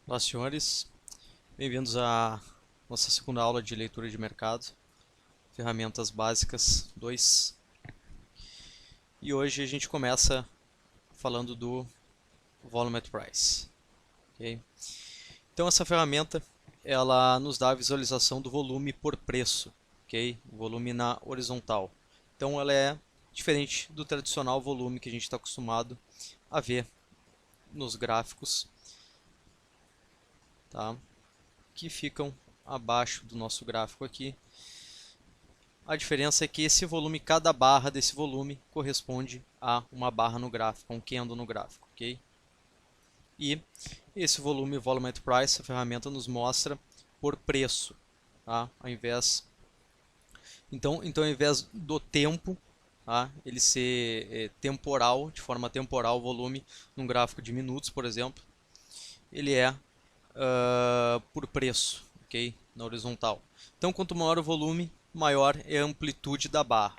Olá, senhores. Bem-vindos à nossa segunda aula de leitura de mercado, ferramentas básicas 2. E hoje a gente começa falando do Volume at Price. Okay? Então essa ferramenta ela nos dá a visualização do volume por preço, okay? O volume na horizontal. Então ela é diferente do tradicional volume que a gente está acostumado a ver nos gráficos, tá? Que ficam abaixo do nosso gráfico aqui. A diferença é que esse volume, cada barra desse volume corresponde a uma barra no gráfico, a um candle no gráfico, ok? E esse volume, Volume at Price, a ferramenta nos mostra por preço, tá? Então, ao invés do tempo, tá? Ele ser temporal, de forma temporal, o volume num gráfico de minutos, por exemplo, ele é por preço, ok? Na horizontal. Então, quanto maior o volume, maior é a amplitude da barra.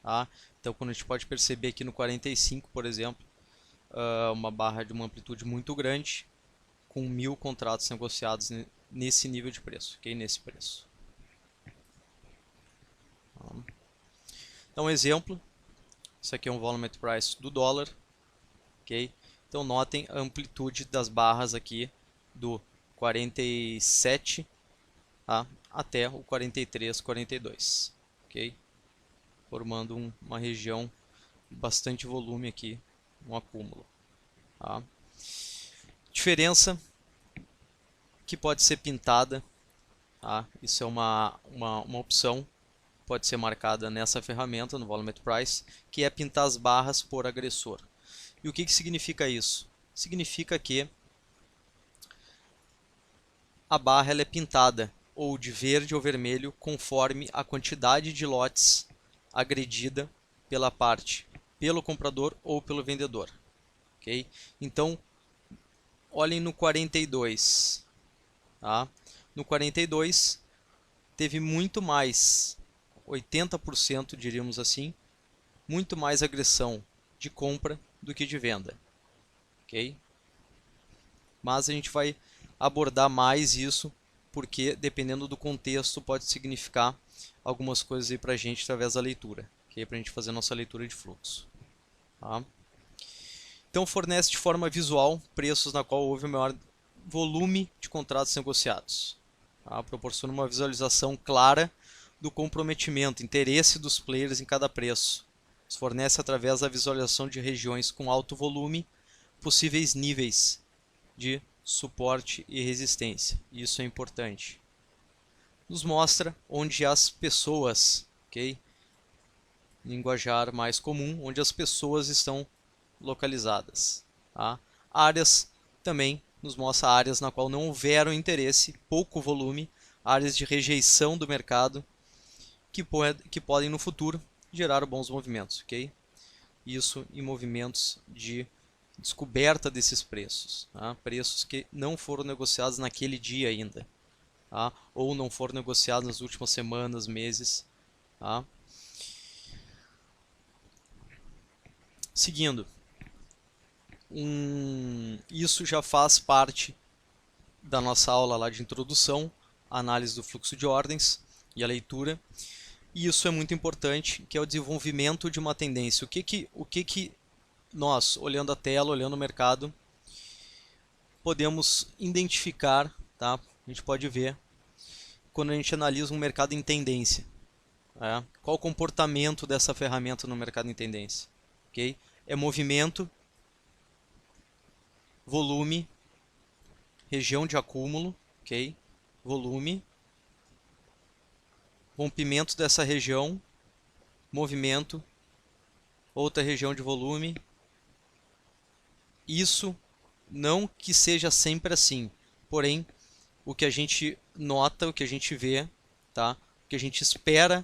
Tá? Então, quando a gente pode perceber aqui no 45, por exemplo, uma barra de uma amplitude muito grande, com 1000 contratos negociados nesse nível de preço, ok? Nesse preço. Então, um exemplo, isso aqui é um volume at price do dólar, ok? Então, notem a amplitude das barras aqui do 47, tá? Até o 43, 42, ok? Formando uma região de bastante volume aqui, um acúmulo. Tá? Diferença que pode ser pintada, tá? Isso é uma opção, pode ser marcada nessa ferramenta, no Volume at Price, que é pintar as barras por agressor. E o que significa isso? Significa que a barra ela é pintada ou de verde ou vermelho conforme a quantidade de lotes agredida pelo comprador ou pelo vendedor. Okay? Então, olhem no 42. Tá? No 42 teve muito mais, 80% diríamos assim, muito mais agressão de compra do que de venda. Ok? Mas a gente vai abordar mais isso, porque dependendo do contexto pode significar algumas coisas aí para a gente através da leitura, okay? Para a gente fazer a nossa leitura de fluxo. Tá? Então fornece de forma visual preços na qual houve o maior volume de contratos negociados. Tá? Proporciona uma visualização clara do comprometimento, interesse dos players em cada preço. Nos fornece através da visualização de regiões com alto volume, possíveis níveis de suporte e resistência. Isso é importante. Nos mostra onde as pessoas, ok? Linguajar mais comum, onde as pessoas estão localizadas. Tá? Áreas também nos mostra áreas na qual não houveram interesse, pouco volume, áreas de rejeição do mercado que podem no futuro gerar bons movimentos, ok? Isso em movimentos de descoberta desses preços, tá? Preços que não foram negociados naquele dia ainda, tá? Ou não foram negociados nas últimas semanas, meses, tá? Seguindo, isso já faz parte da nossa aula lá de introdução, a análise do fluxo de ordens e a leitura. E isso é muito importante, que é o desenvolvimento de uma tendência. O que nós, olhando a tela, olhando o mercado, podemos identificar, tá? A gente pode ver quando a gente analisa um mercado em tendência. Qual o comportamento dessa ferramenta no mercado em tendência? Okay? É movimento, volume, região de acúmulo, okay? Volume, rompimento dessa região, movimento, outra região de volume. Isso não que seja sempre assim, porém o que a gente nota, o que a gente vê, tá? O que a gente espera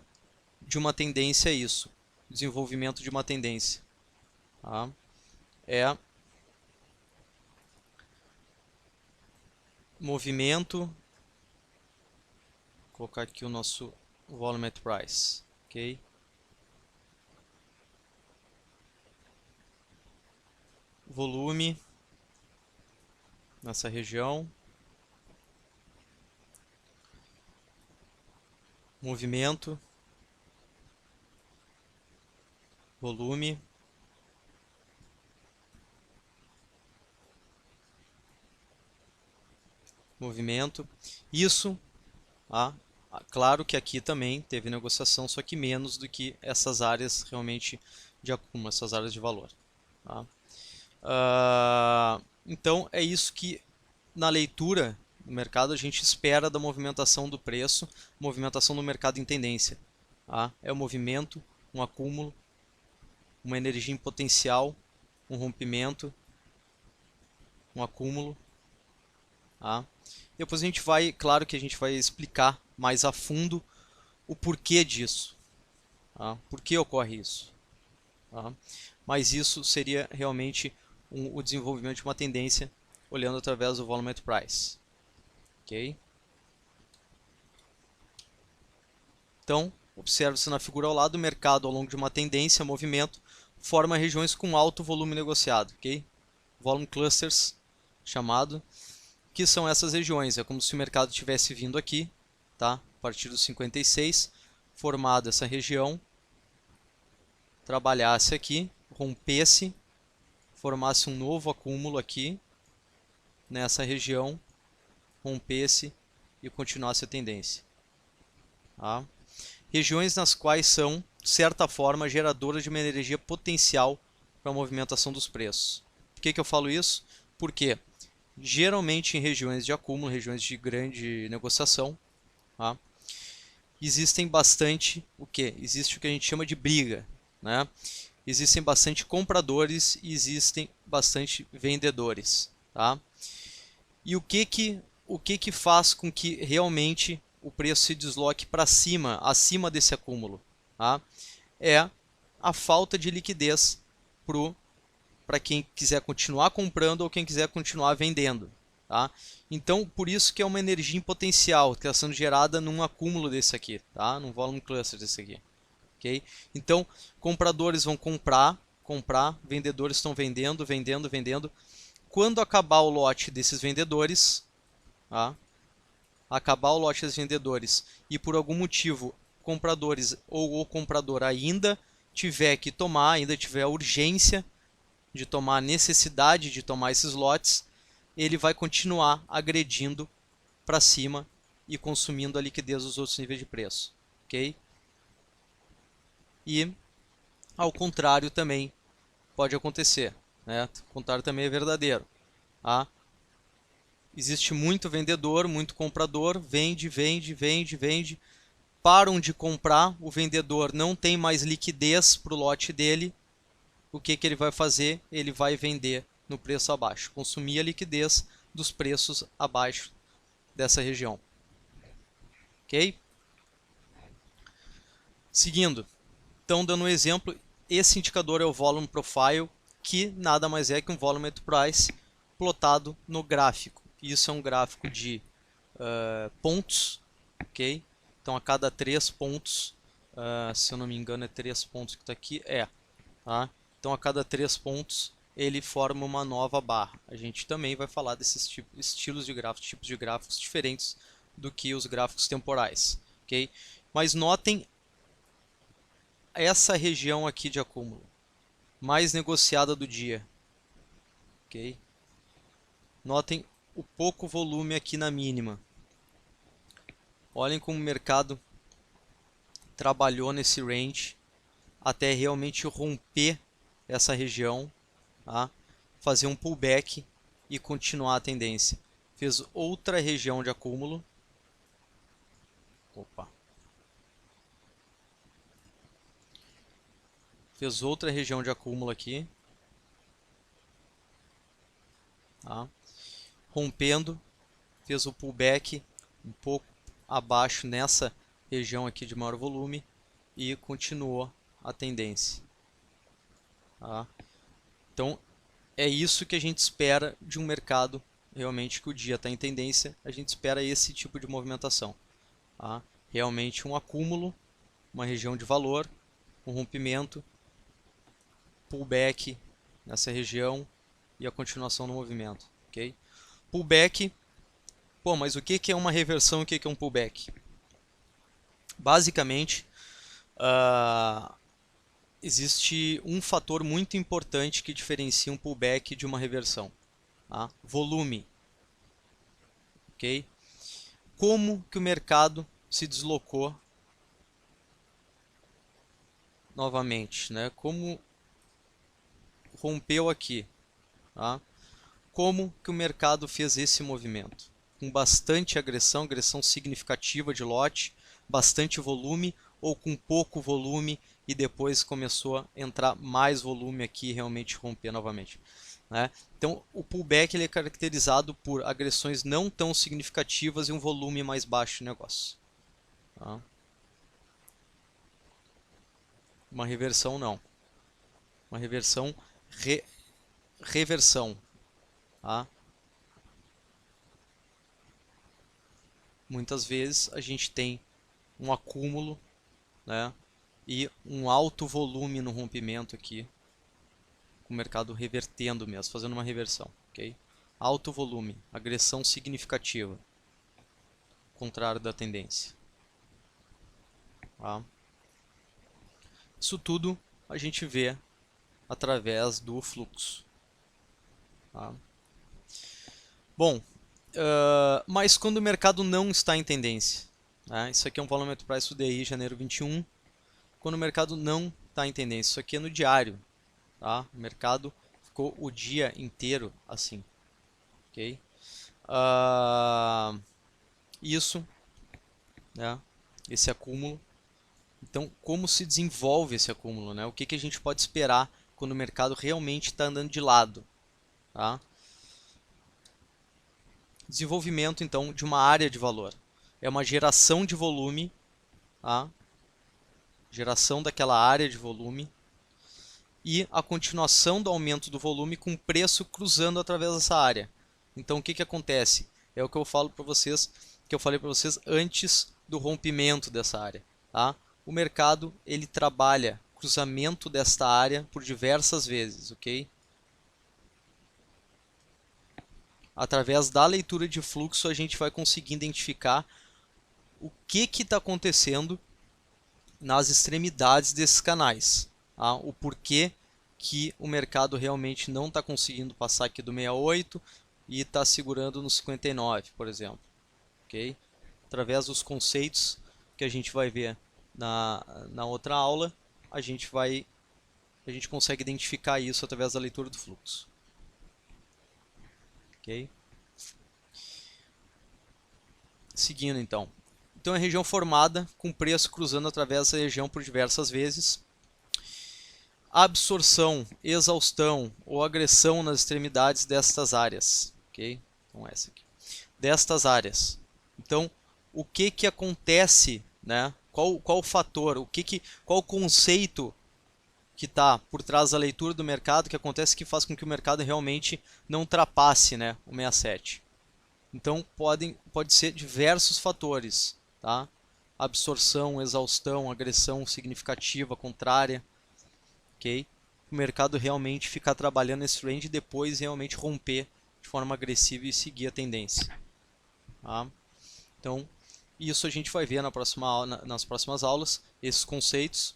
de uma tendência é isso, desenvolvimento de uma tendência. Tá? É movimento, vou colocar aqui o nosso volume at price, ok? Volume nessa região, movimento, volume, movimento. Isso, claro que aqui também teve negociação, só que menos do que essas áreas realmente de acúmulo, essas áreas de valor. Tá? Então é isso que na leitura do mercado a gente espera da movimentação do preço, movimentação do mercado em tendência. Tá? É um movimento, um acúmulo, uma energia em potencial, um rompimento, um acúmulo. Tá? Depois a gente vai, claro que a gente vai explicar mais a fundo o porquê disso. Tá? Por que ocorre isso? Tá? Mas isso seria realmente o desenvolvimento de uma tendência olhando através do volumetric price. Ok? Então, observa-se na figura ao lado, o mercado ao longo de uma tendência, movimento, forma regiões com alto volume negociado. Ok? Volume clusters, chamado, que são essas regiões. É como se o mercado tivesse vindo aqui, tá? A partir dos 56, formado essa região, trabalhasse aqui, rompesse, formasse um novo acúmulo aqui, nessa região, rompesse e continuasse a tendência. Tá? Regiões nas quais são, de certa forma, geradoras de uma energia potencial para a movimentação dos preços. Por que eu falo isso? Porque geralmente em regiões de acúmulo, regiões de grande negociação, tá? Existem bastante o que? Existe o que a gente chama de briga, né? Existem bastante compradores e existem bastante vendedores, tá? E o que faz com que realmente o preço se desloque para cima, acima desse acúmulo? Tá? É a falta de liquidez para quem quiser continuar comprando ou quem quiser continuar vendendo. Tá? Então, por isso que é uma energia em potencial que está sendo gerada num acúmulo desse aqui, tá? Num volume cluster desse aqui. Okay? Então, compradores vão comprar, vendedores estão vendendo. Quando acabar o lote desses vendedores, tá? Acabar o lote desses vendedores e por algum motivo compradores ou o comprador ainda tiver que tomar, ainda tiver a urgência de tomar, a necessidade de tomar esses lotes, ele vai continuar agredindo para cima e consumindo a liquidez dos outros níveis de preço. Ok? E ao contrário também pode acontecer. Né? O contrário também é verdadeiro. Tá? Existe muito vendedor, muito comprador, vende. Param de comprar, o vendedor não tem mais liquidez para o lote dele. O que ele vai fazer? Ele vai vender no preço abaixo, consumir a liquidez dos preços abaixo dessa região. Ok? Seguindo. Então, dando um exemplo, esse indicador é o Volume Profile, que nada mais é que um Volumetric Price plotado no gráfico. Isso é um gráfico de pontos, ok? Então, a cada 3 pontos, se eu não me engano é 3 pontos que está aqui, tá? Então, a cada 3 pontos, ele forma uma nova barra. A gente também vai falar desses estilos de gráficos, tipos de gráficos diferentes do que os gráficos temporais, ok? Mas notem essa região aqui de acúmulo, mais negociada do dia, ok? Notem o pouco volume aqui na mínima. Olhem como o mercado trabalhou nesse range até realmente romper essa região, tá? Fazer um pullback e continuar a tendência. Fez outra região de acúmulo. Fez outra região de acúmulo aqui. Tá? Rompendo, fez o pullback um pouco abaixo nessa região aqui de maior volume e continuou a tendência. Tá? Então, é isso que a gente espera de um mercado realmente que o dia está em tendência, a gente espera esse tipo de movimentação. Tá? Realmente um acúmulo, uma região de valor, um rompimento, pullback nessa região e a continuação do movimento. Okay? Pullback, mas o que é uma reversão e o que é um pullback? Basicamente, existe um fator muito importante que diferencia um pullback de uma reversão, tá? Volume, ok? Como que o mercado se deslocou novamente, né? Como rompeu aqui, tá? Como que o mercado fez esse movimento? Com bastante agressão, agressão significativa de lote, bastante volume, ou com pouco volume e depois começou a entrar mais volume aqui e realmente romper novamente, né? Então o pullback ele é caracterizado por agressões não tão significativas e um volume mais baixo de negócio, tá? Uma reversão não. Uma reversão, reversão, tá? Muitas vezes a gente tem um acúmulo, né, e um alto volume no rompimento aqui, com o mercado revertendo mesmo, fazendo uma reversão, ok? Alto volume, agressão significativa, contrário da tendência, tá? Isso tudo a gente vê através do fluxo, tá? Bom, mas quando o mercado não está em tendência, né? Isso aqui é um volume price DI janeiro 21, quando o mercado não está em tendência, isso aqui é no diário, tá? O mercado ficou o dia inteiro assim, ok? Isso, né? Esse acúmulo. Então, como se desenvolve esse acúmulo, né? O que a gente pode esperar quando o mercado realmente está andando de lado, tá? Desenvolvimento, então, de uma área de valor. É uma geração de volume, tá? Geração daquela área de volume e a continuação do aumento do volume com o preço cruzando através dessa área. Então, o que acontece? É o que eu falo para vocês, que eu falei para vocês antes do rompimento dessa área, tá? O mercado ele trabalha cruzamento desta área por diversas vezes, ok? Através da leitura de fluxo a gente vai conseguir identificar o que está acontecendo nas extremidades desses canais, tá? O porquê que o mercado realmente não está conseguindo passar aqui do 68 e está segurando no 59, por exemplo, ok? Através dos conceitos que a gente vai ver na outra aula, a gente consegue identificar isso através da leitura do fluxo, ok? Seguindo então. Então é a região formada com preço cruzando através dessa região por diversas vezes. Absorção, exaustão ou agressão nas extremidades destas áreas, ok? Então essa aqui. Destas áreas. Então, o que acontece, né? Qual o fator, qual o conceito que está por trás da leitura do mercado que acontece que faz com que o mercado realmente não ultrapasse, né, o 67? Então pode ser diversos fatores, tá? Absorção, exaustão, agressão significativa, contrária, ok? O mercado realmente ficar trabalhando nesse range e depois realmente romper de forma agressiva e seguir a tendência, tá? Então isso a gente vai ver nas próximas aulas, esses conceitos.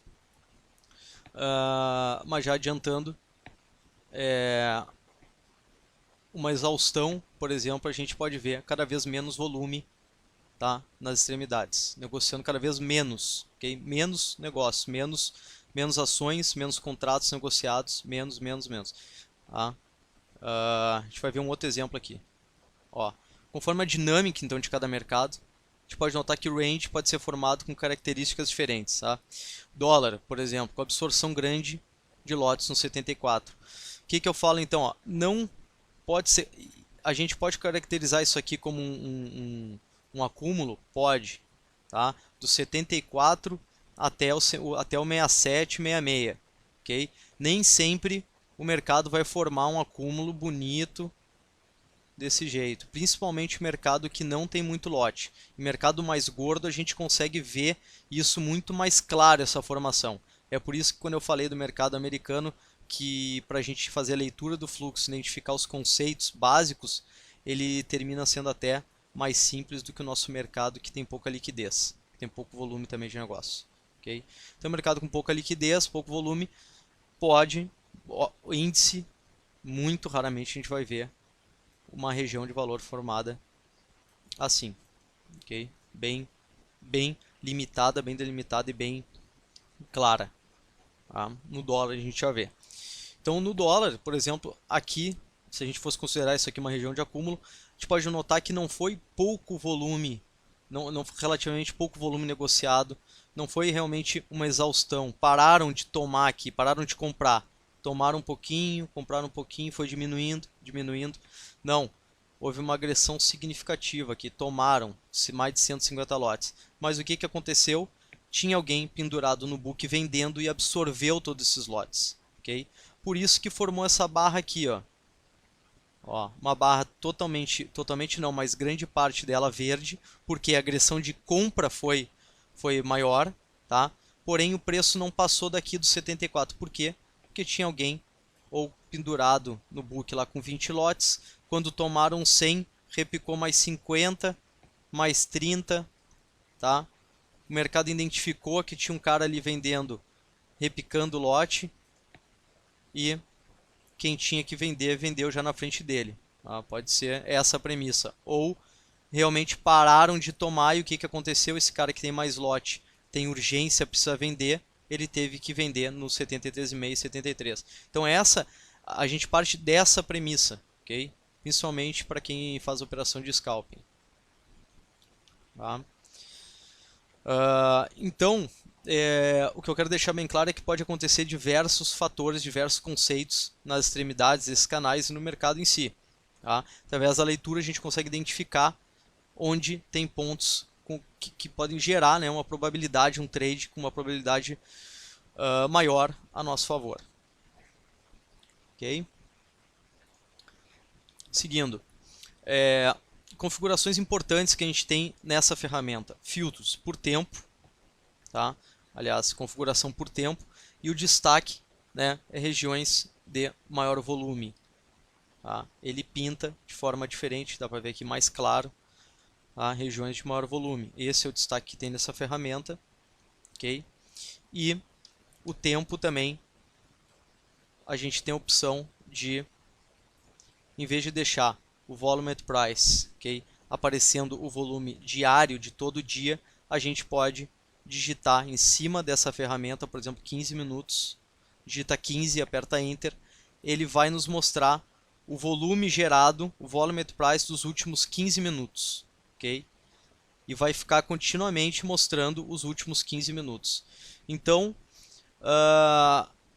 Mas já adiantando, uma exaustão, por exemplo, a gente pode ver cada vez menos volume, tá, nas extremidades, negociando cada vez menos, okay? Menos negócios, menos ações, menos contratos negociados, menos. Tá? A gente vai ver um outro exemplo aqui. Ó, conforme a dinâmica então de cada mercado, a gente pode notar que o range pode ser formado com características diferentes. Tá? Dólar, por exemplo, com absorção grande de lotes no 74. O que eu falo então? Ó, não pode ser. A gente pode caracterizar isso aqui como um acúmulo? Pode. Tá? Do 74 até o 67, 66. Okay? Nem sempre o mercado vai formar um acúmulo bonito desse jeito, principalmente o mercado que não tem muito lote. Em mercado mais gordo a gente consegue ver isso muito mais claro, essa formação. É por isso que quando eu falei do mercado americano, que para a gente fazer a leitura do fluxo, identificar os conceitos básicos, ele termina sendo até mais simples do que o nosso mercado que tem pouca liquidez. tem pouco volume também de negócio. Okay? Então, mercado com pouca liquidez, pouco volume, pode, o índice, muito raramente a gente vai ver uma região de valor formada assim. Okay? Bem limitada, bem delimitada e bem clara. Tá? No dólar a gente já vê. Então, no dólar, por exemplo, aqui, se a gente fosse considerar isso aqui uma região de acúmulo, a gente pode notar que não foi pouco volume, não relativamente pouco volume negociado, não foi realmente uma exaustão. Pararam de tomar aqui, pararam de comprar. Tomaram um pouquinho, compraram um pouquinho, foi diminuindo. Não, houve uma agressão significativa aqui, tomaram mais de 150 lotes. Mas o que aconteceu? Tinha alguém pendurado no book vendendo e absorveu todos esses lotes. Okay? Por isso que formou essa barra aqui, ó. Uma barra totalmente não, mas grande parte dela verde, porque a agressão de compra foi maior, tá? Porém o preço não passou daqui dos 74. Por quê? Porque tinha alguém ou pendurado no book lá com 20 lotes, quando tomaram 100, repicou mais 50, mais 30, tá? O mercado identificou que tinha um cara ali vendendo, repicando o lote, e quem tinha que vender, vendeu já na frente dele. Pode ser essa a premissa. Ou realmente pararam de tomar e o que aconteceu? Esse cara que tem mais lote tem urgência, precisa vender, ele teve que vender no 73,5 e 73. Então a gente parte dessa premissa, ok? Principalmente para quem faz operação de scalping. Tá? Então, o que eu quero deixar bem claro é que pode acontecer diversos fatores, diversos conceitos nas extremidades desses canais e no mercado em si. Tá? Através da leitura a gente consegue identificar onde tem pontos que podem gerar, né, uma probabilidade, um trade com uma probabilidade maior a nosso favor. Ok? Seguindo. Configurações importantes que a gente tem nessa ferramenta. Filtros por tempo. Tá? Aliás, configuração por tempo. E o destaque, né, é regiões de maior volume. Tá? Ele pinta de forma diferente, dá para ver aqui mais claro. Tá? Regiões de maior volume. Esse é o destaque que tem nessa ferramenta. Okay? E o tempo também, a gente tem a opção de, em vez de deixar o volume at price, okay, aparecendo o volume diário de todo dia, a gente pode digitar em cima dessa ferramenta, por exemplo, 15 minutos, digita 15 e aperta Enter, ele vai nos mostrar o volume gerado, o volume at price dos últimos 15 minutos, ok? E vai ficar continuamente mostrando os últimos 15 minutos. Então,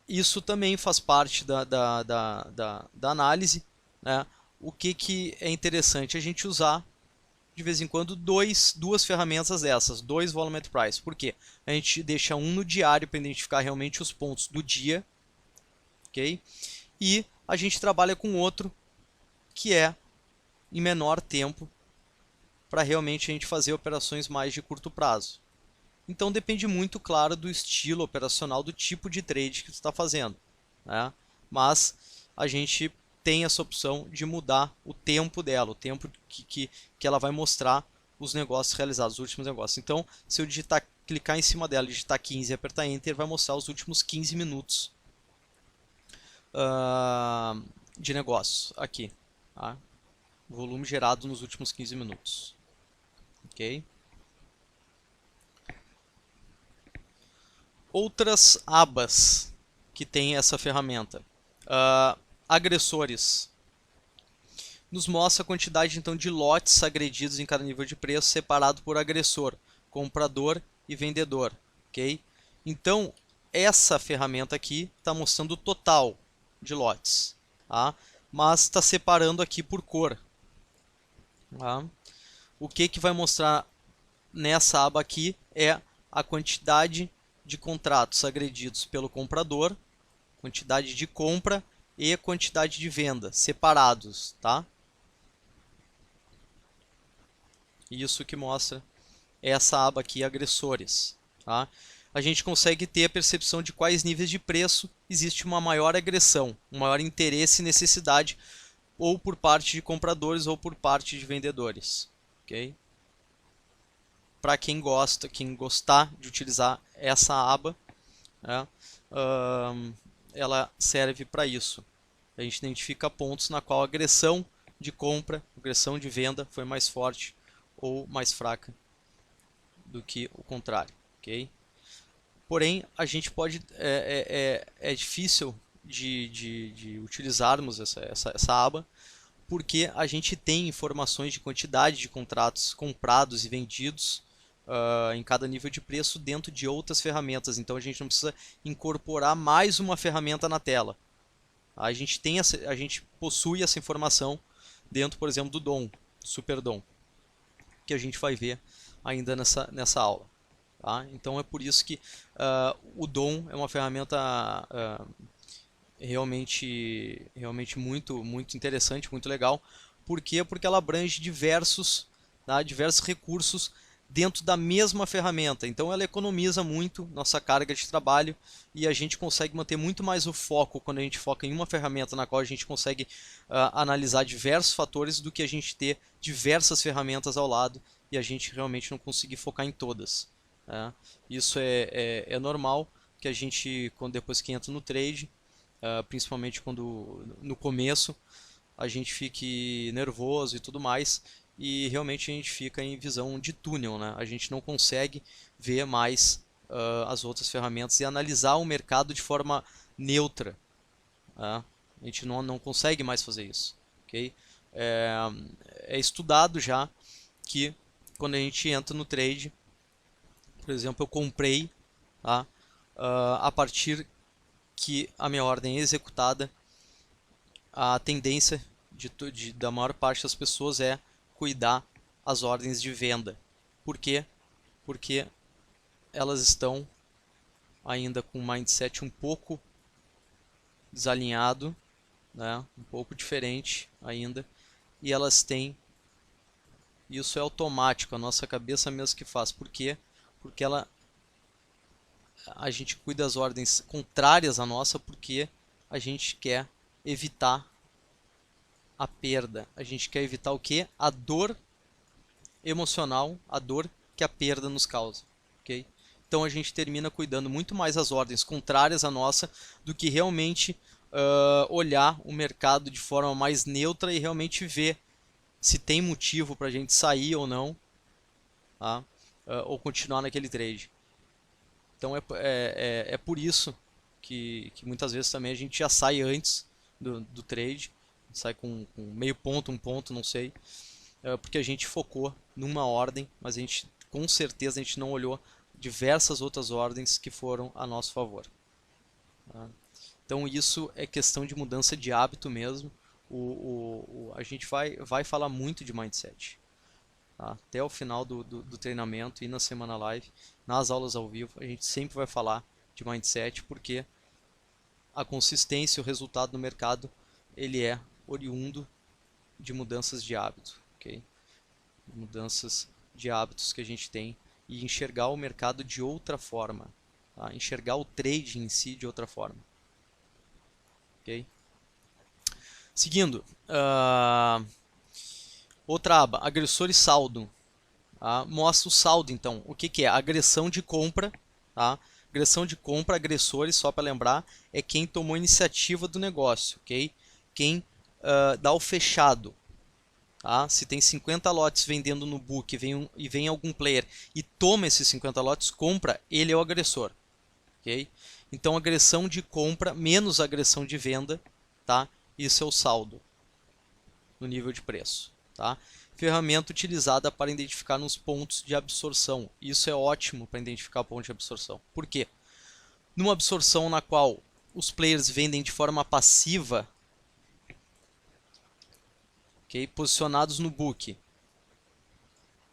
isso também faz parte da análise, né? O que é interessante a gente usar de vez em quando duas ferramentas dessas, dois volume at price. Por quê? A gente deixa um no diário para identificar realmente os pontos do dia, ok? E a gente trabalha com outro que é em menor tempo para realmente a gente fazer operações mais de curto prazo. Então depende muito, claro, do estilo operacional, do tipo de trade que você está fazendo, né? Mas a gente tem essa opção de mudar o tempo dela, o tempo que ela vai mostrar os negócios realizados, os últimos negócios. Então, se eu clicar em cima dela, digitar 15 e apertar Enter, vai mostrar os últimos 15 minutos de negócios aqui. Tá? Volume gerado nos últimos 15 minutos. Ok? Outras abas que tem essa ferramenta. Agressores. Nos mostra a quantidade então de lotes agredidos em cada nível de preço separado por agressor, comprador e vendedor. Okay? Então, essa ferramenta aqui está mostrando o total de lotes. Tá? Mas está separando aqui por cor. Tá? O que vai mostrar nessa aba aqui é a quantidade de contratos agredidos pelo comprador, quantidade de compra e a quantidade de venda, separados, tá? Isso que mostra essa aba aqui, agressores, tá? A gente consegue ter a percepção de quais níveis de preço existe uma maior agressão, um maior interesse e necessidade, ou por parte de compradores ou por parte de vendedores, ok? para quem gosta, quem gostar de utilizar essa aba, né, ela serve para isso. A gente identifica pontos na qual a agressão de compra, agressão de venda foi mais forte ou mais fraca do que o contrário, ok? Porém, a gente pode é difícil de utilizarmos essa aba, porque a gente tem informações de quantidade de contratos comprados e vendidos em cada nível de preço dentro de outras ferramentas. Então a gente não precisa incorporar mais uma ferramenta na tela. A gente possui essa informação dentro, por exemplo, do DOM, Super DOM, que a gente vai ver ainda nessa aula. Tá? Então é por isso que o DOM é uma ferramenta realmente muito interessante, muito legal. Por quê? Porque ela abrange diversos recursos dentro da mesma ferramenta. Então ela economiza muito nossa carga de trabalho e a gente consegue manter muito mais o foco quando a gente foca em uma ferramenta na qual a gente consegue analisar diversos fatores do que a gente ter diversas ferramentas ao lado e a gente realmente não conseguir focar em todas. Isso é normal que a gente, depois que entra no trade, principalmente quando no começo, a gente fique nervoso e tudo mais, e realmente a gente fica em visão de túnel, né? A gente não consegue ver mais as outras ferramentas e analisar o mercado de forma neutra. A gente não consegue mais fazer isso, ok? É estudado já que quando a gente entra no trade, por exemplo, eu comprei, tá? A partir que a minha ordem é executada, a tendência da maior parte das pessoas é cuidar as ordens de venda. Por quê? Porque elas estão ainda com um mindset um pouco desalinhado, né? Um pouco diferente ainda, e elas têm, isso é automático, a nossa cabeça mesmo que faz. Por quê? Porque a gente cuida das ordens contrárias à nossa, porque a gente quer evitar a perda. A gente quer evitar o quê? A dor emocional, a dor que a perda nos causa. Okay? Então a gente termina cuidando muito mais das ordens contrárias à nossa do que realmente olhar o mercado de forma mais neutra e realmente ver se tem motivo para a gente sair ou não, tá? Ou continuar naquele trade. Então é por isso que muitas vezes também a gente já sai antes do trade, sai com meio ponto, um ponto, não sei, porque a gente focou numa ordem, mas com certeza a gente não olhou diversas outras ordens que foram a nosso favor. Tá? Então isso é questão de mudança de hábito mesmo. A gente vai falar muito de mindset. Tá? Até o final do treinamento e na semana live, nas aulas ao vivo, a gente sempre vai falar de mindset, porque a consistência e o resultado no mercado, ele é oriundo de mudanças de hábito, ok? Mudanças de hábitos que a gente tem e enxergar o mercado de outra forma, tá? Enxergar o trade em si de outra forma, ok? Seguindo, outra aba, agressor e saldo. Tá? Mostra o saldo, então. O que é? Agressão de compra. Tá? Agressão de compra, agressores, só para lembrar, é quem tomou iniciativa do negócio. Okay? Quem dá o fechado. Tá? Se tem 50 lotes vendendo no book e vem algum player e toma esses 50 lotes, compra, ele é o agressor. Okay? Então, agressão de compra menos agressão de venda, tá? Isso é o saldo no nível de preço. Tá? Ferramenta utilizada para identificar nos pontos de absorção. Isso é ótimo para identificar pontos de absorção. Por quê? Numa absorção na qual os players vendem de forma passiva, okay, posicionados no book,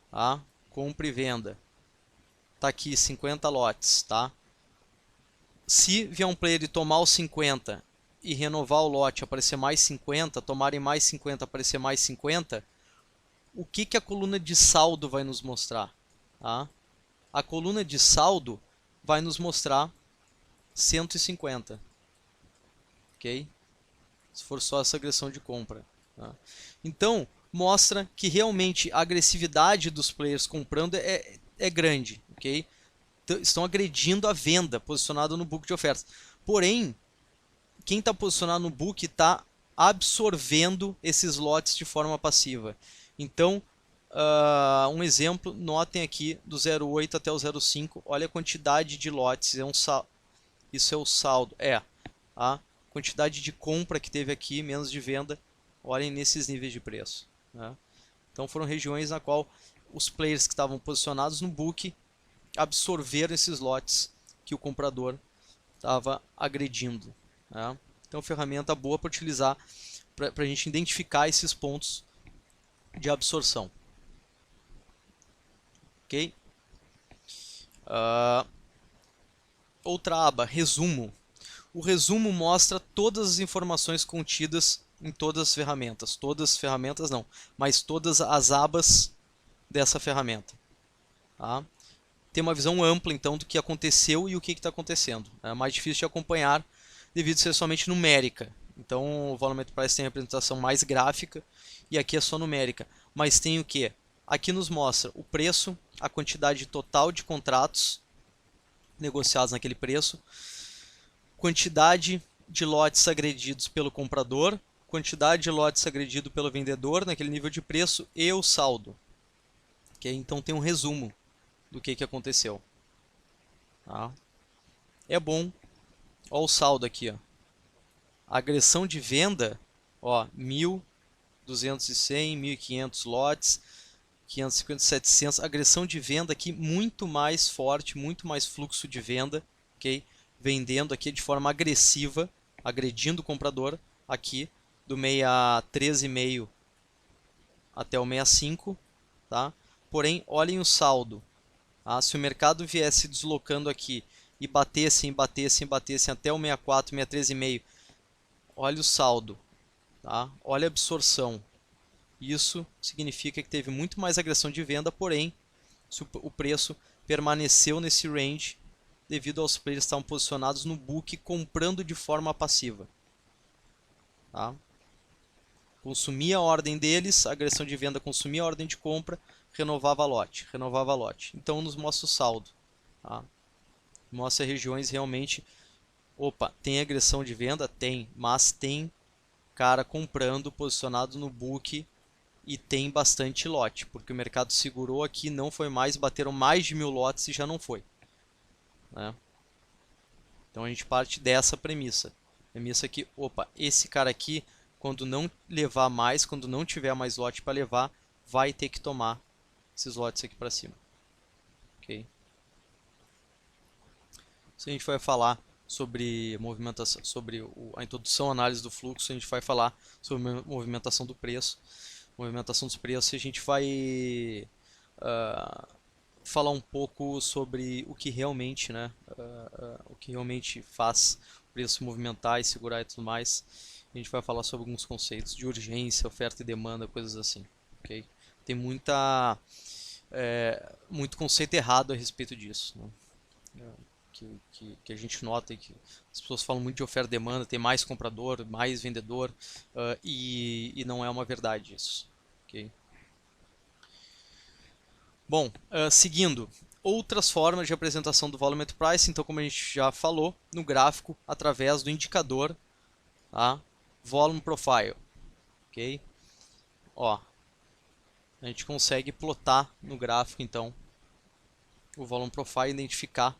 tá? Compra e venda. Tá aqui 50 lotes, tá? Se vier um player e tomar os 50 e renovar o lote, aparecer mais 50, tomarem mais 50, aparecer mais 50, o que a coluna de saldo vai nos mostrar? Tá? A coluna de saldo vai nos mostrar 150. Ok? Se for só essa agressão de compra. Tá? Então, mostra que realmente a agressividade dos players comprando é é grande, ok? Estão agredindo a venda posicionada no book de ofertas. Porém, quem está posicionado no book está absorvendo esses lotes de forma passiva. Então, um exemplo, notem aqui do 0,8 até o 0,5, olha a quantidade de lotes, isso é o saldo, a quantidade de compra que teve aqui, menos de venda, olhem nesses níveis de preço. Né? Então foram regiões na qual os players que estavam posicionados no book absorveram esses lotes que o comprador estava agredindo. Né? Então, ferramenta boa para utilizar para a gente identificar esses pontos de absorção. Ok? Outra aba, resumo. O resumo mostra todas as informações contidas em todas as ferramentas. Todas as ferramentas não, mas todas as abas dessa ferramenta. Tá? Tem uma visão ampla então do que aconteceu e o que está acontecendo. É mais difícil de acompanhar devido a ser somente numérica. Então o Volumetric Price tem a representação mais gráfica e aqui é só numérica. Mas tem o que? Aqui nos mostra o preço, a quantidade total de contratos negociados naquele preço, quantidade de lotes agredidos pelo comprador, quantidade de lotes agredidos pelo vendedor naquele nível de preço e o saldo. Okay? Então tem um resumo do que aconteceu. Tá? É bom. Olha o saldo aqui. Ó. A agressão de venda, ó, 1.000, 200 e 100, 1.500 lotes, 550, 700. Agressão de venda aqui muito mais forte, muito mais fluxo de venda. Okay? Vendendo aqui de forma agressiva, agredindo o comprador aqui do 63,5 até o 65. Tá? Porém, olhem o saldo. Se o mercado viesse deslocando aqui e batessem até o 64, 63,5, olha o saldo, tá? Olha a absorção. Isso significa que teve muito mais agressão de venda, porém o preço permaneceu nesse range devido aos players que estavam posicionados no book comprando de forma passiva. Tá? Consumia a ordem deles, a agressão de venda consumia a ordem de compra, renovava lote. Então nos mostra o saldo. Tá? Mostra regiões realmente, tem agressão de venda? Tem, mas tem cara comprando, posicionado no book e tem bastante lote, porque o mercado segurou aqui, não foi mais, bateram mais de 1.000 lotes e já não foi. Né? Então a gente parte dessa premissa. Premissa que, esse cara aqui, quando não levar mais, quando não tiver mais lote para levar, vai ter que tomar esses lotes aqui para cima. Ok? Se a gente vai falar sobre movimentação, sobre a introdução, análise do fluxo, a gente vai falar sobre movimentação do preço. Movimentação dos preços, a gente vai falar um pouco sobre o que realmente, né, o que realmente faz o preço movimentar e segurar e tudo mais. A gente vai falar sobre alguns conceitos de urgência, oferta e demanda, coisas assim. Okay? Tem muito conceito errado a respeito disso. Né? Que a gente nota que as pessoas falam muito de oferta e demanda, tem mais comprador, mais vendedor, e não é uma verdade isso. Okay? Bom, seguindo, outras formas de apresentação do Volumetric Price, então como a gente já falou, no gráfico, através do indicador, tá? Volume Profile. Okay? Ó, a gente consegue plotar no gráfico, então, o Volume Profile e identificar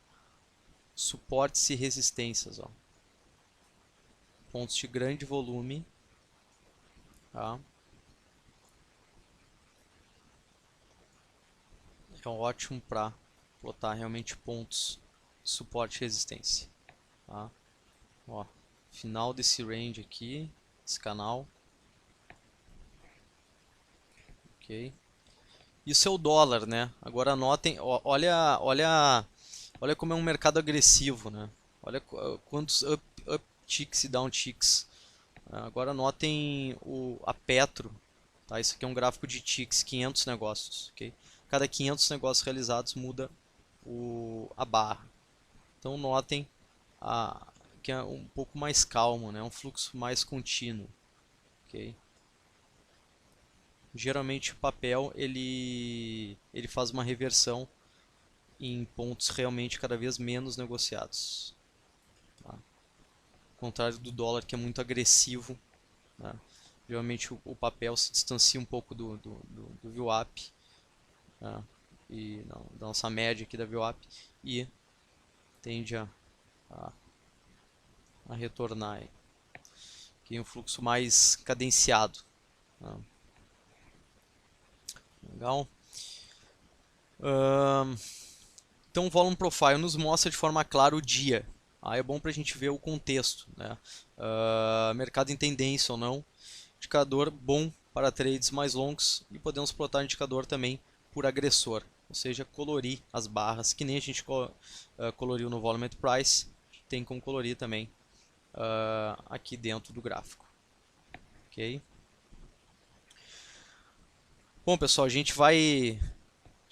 suportes e resistências. Ó. Pontos de grande volume. Tá? É ótimo para plotar realmente pontos de suporte e resistência. Tá? Ó, final desse range aqui, esse canal. Ok. Isso é o dólar, né? Agora notem, olha como é um mercado agressivo, né? Olha quantos up ticks e down ticks. Agora notem a Petro, tá? Isso aqui é um gráfico de ticks, 500 negócios, ok? Cada 500 negócios realizados muda a barra. Então notem que é um pouco mais calmo, né? Um fluxo mais contínuo, ok? Geralmente o papel ele faz uma reversão em pontos realmente cada vez menos negociados. Tá? Ao contrário do dólar, que é muito agressivo, né? Geralmente o papel se distancia um pouco do VWAP, né? E da nossa média aqui da VWAP, e tende a, a retornar aí. Aqui um fluxo mais cadenciado. Tá? Legal. Então o Volume Profile nos mostra de forma clara o dia. Aí é bom para a gente ver o contexto, né? Mercado em tendência ou não. Indicador bom para trades mais longos, e podemos plotar indicador também por agressor, ou seja, colorir as barras, que nem a gente coloriu no Volume at Price, tem como colorir também aqui dentro do gráfico. Ok? Bom, pessoal, a gente vai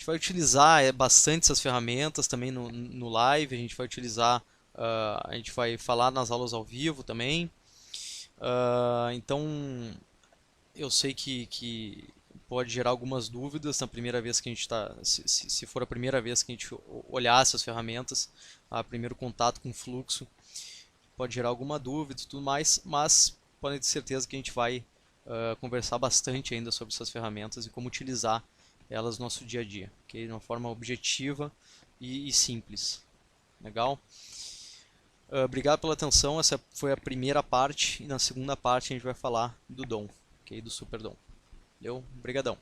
utilizar bastante essas ferramentas também no live, a gente vai utilizar, a gente vai falar nas aulas ao vivo também. Então, eu sei que pode gerar algumas dúvidas na primeira vez que a gente está, se for a primeira vez que a gente olhar essas ferramentas, primeiro contato com o fluxo, pode gerar alguma dúvida e tudo mais, mas podem ter certeza que a gente vai conversar bastante ainda sobre essas ferramentas e como utilizar elas no nosso dia a dia, okay? De uma forma objetiva e simples. Legal? Obrigado pela atenção, essa foi a primeira parte, e na segunda parte a gente vai falar do DOM, okay? Do Super DOM. Valeu? Obrigadão.